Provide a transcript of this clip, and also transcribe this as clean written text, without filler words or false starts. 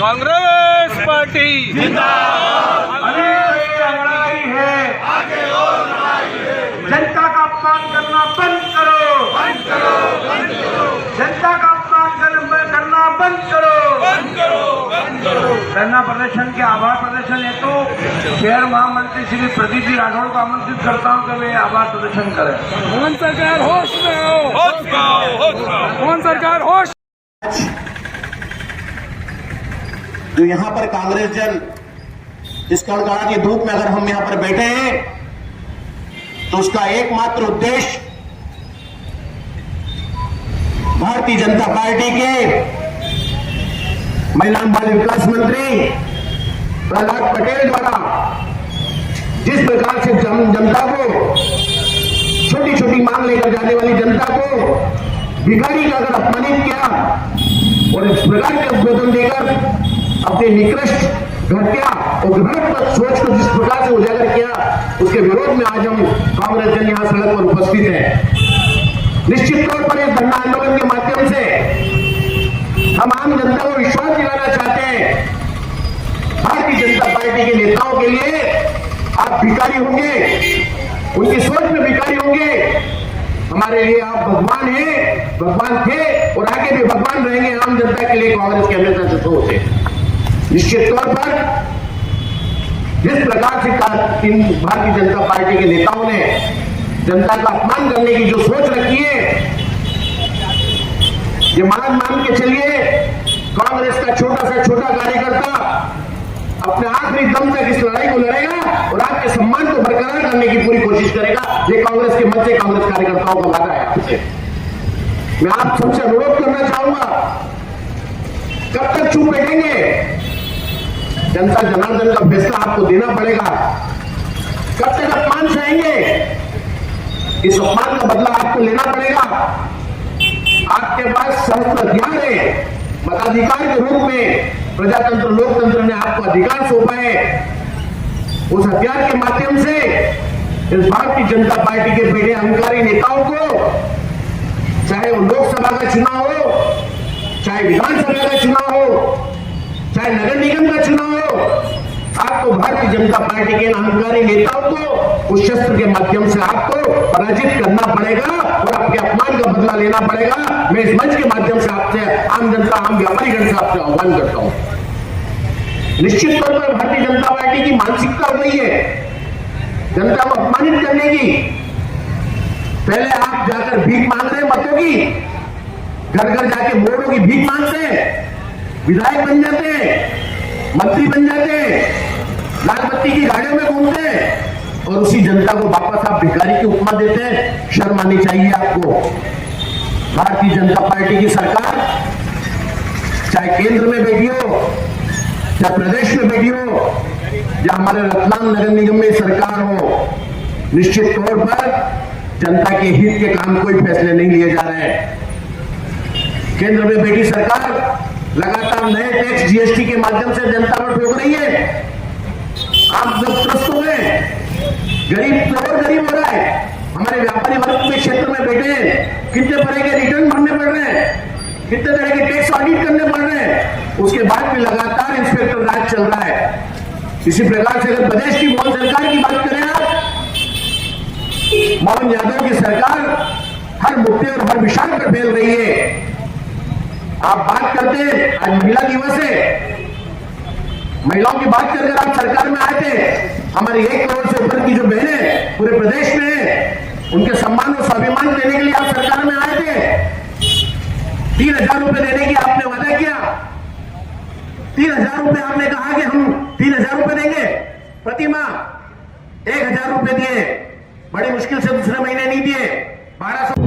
Congress party जिंदाबाद। लड़ाई है, आगे और लड़ाई है। जनता का अपमान करना बंद करो, बंद करो, बंद करो। जनता का अपमान करना बंद करो, बंद करो, बंद करो। धरना प्रदर्शन के आभार प्रदर्शन हेतु शहर महामंत्री श्री प्रदीप जी राठौड़ को आमंत्रित करता हूँ कि वे आभार प्रदर्शन करें। मोहन सरकार होश में आओ, होश में आओ, होश में आओ। मोहन सरकार होश। जो यहाँ पर कांग्रेस जन इस कड़कड़ा की धूप में अगर हम यहाँ पर बैठे हैं तो उसका एकमात्र उद्देश्य भारतीय जनता पार्टी के महिला बाल विकास मंत्री प्रहलाद पटेल द्वारा जिस प्रकार से जनता को छोटी छोटी मांग लेकर जाने वाली जनता को भिखारी का अगर अपमानित किया और इस प्रकार के उद्बोधन देकर अपने निकृष्ट घटिया और घृणित सोच को जिस प्रकार से उजागर किया उसके विरोध में आज हम कांग्रेस जन यहां सड़क पर उपस्थित हैं। निश्चित तौर पर इस धरना आंदोलन के माध्यम से हम आम जनता को विश्वास दिलाना चाहते हैं भारतीय जनता पार्टी के नेताओं के लिए आप भिखारी होंगे, उनकी सोच में भिखारी होंगे। हमारे लिए आप भगवान हैं, भगवान थे और आगे भी भगवान रहेंगे। आम जनता के लिए कांग्रेस की हमेशा से सोच है। निश्चित तौर पर जिस प्रकार से भारतीय जनता पार्टी के नेताओं ने जनता का अपमान करने की जो सोच रखी है, ये मान के चलिए कांग्रेस का छोटा से छोटा कार्यकर्ता अपने आखिरी दम तक इस लड़ाई को लड़ेगा और आपके सम्मान को बरकरार करने की पूरी कोशिश करेगा। ये कांग्रेस के मंच से कांग्रेस कार्यकर्ताओं का वादा है आपसे। मैं आप सबसे अनुरोध करना चाहूंगा, कब तक चुप बैठेंगे? जनता जनार्दन का फैसला आपको देना पड़ेगा। कब तक अपमान सहेंगे? इस अपमान का बदला आपको लेना पड़ेगा। आपके पास सहस्त्र हथियार है, मताधिकार के रूप में प्रजातंत्र लोकतंत्र ने आपको अधिकार सौंपा है। उस हथियार के माध्यम से इस भारतीय जनता पार्टी के बेटे अहंकारी नेताओं को, चाहे वो लोकसभा का चुनाव हो, चाहे विधानसभा का चुनाव हो, चाहे नगर निगम का चुनाव हो, आपको भारतीय जनता पार्टी के अहंकारी नेताओं को उस शस्त्र के माध्यम से आपको पराजित करना पड़ेगा और आपके अपमान का बदला लेना पड़ेगा। मैं इस मंच के माध्यम से आपसे आम जनता, आम व्यापारीगण से आपसे आह्वान करता हूं। निश्चित तौर पर भारतीय जनता पार्टी की मानसिकता हो गई है जनता को अपमानित करने की। पहले आप जाकर भीख मांग रहे हैं मतों की, घर घर जाके वोटों की भीख मांगते हैं, विधायक बन जाते हैं, मंत्री बन जाते हैं, लाल बत्ती की गाड़ियों में घूमते हैं और उसी जनता को वापस आप भिखारी की उपमा देते हैं। शर्म आनी चाहिए आपको। भारतीय जनता पार्टी की सरकार चाहे केंद्र में बैठी हो, चाहे प्रदेश में बैठी हो, या हमारे रतलाम नगर निगम में सरकार हो, निश्चित तौर पर जनता के हित के काम कोई फैसले नहीं लिए जा रहे हैं। केंद्र में बैठी सरकार लगातार नए टैक्स जीएसटी के माध्यम से जनता पर ठोक रही है। आप जब त्रस्त हो गए, गरीब और गरीब हो रहा है। हमारे व्यापारी वर्ग के क्षेत्र में बैठे हैं, कितने तरह के रिटर्न भरने पड़ रहे हैं, कितने तरह के टैक्स ऑडिट करने पड़ रहे हैं। उसके बाद भी लगातार इंस्पेक्टर राज चल रहा है। इसी प्रकार से अगर प्रदेश की मोहन सरकार की बात करें, आप मोहन यादव की सरकार हर मुद्दे और हर विषय पर फैल रही है। आप बात करते हैं, आज महिला दिवस है, महिलाओं की बात करके आप सरकार में आए थे। हमारी 1 करोड़ से ऊपर की जो बहनें पूरे प्रदेश में है, उनके सम्मान और स्वाभिमान देने के लिए आप सरकार में आए थे। 3000 रुपए देने की आपने वादा किया। 3000 रुपए आपने कहा कि हम 3000 रुपए देंगे प्रति माह। 1000 रुपए दिए, बड़ी मुश्किल से दूसरे महीने नहीं दिए। 1200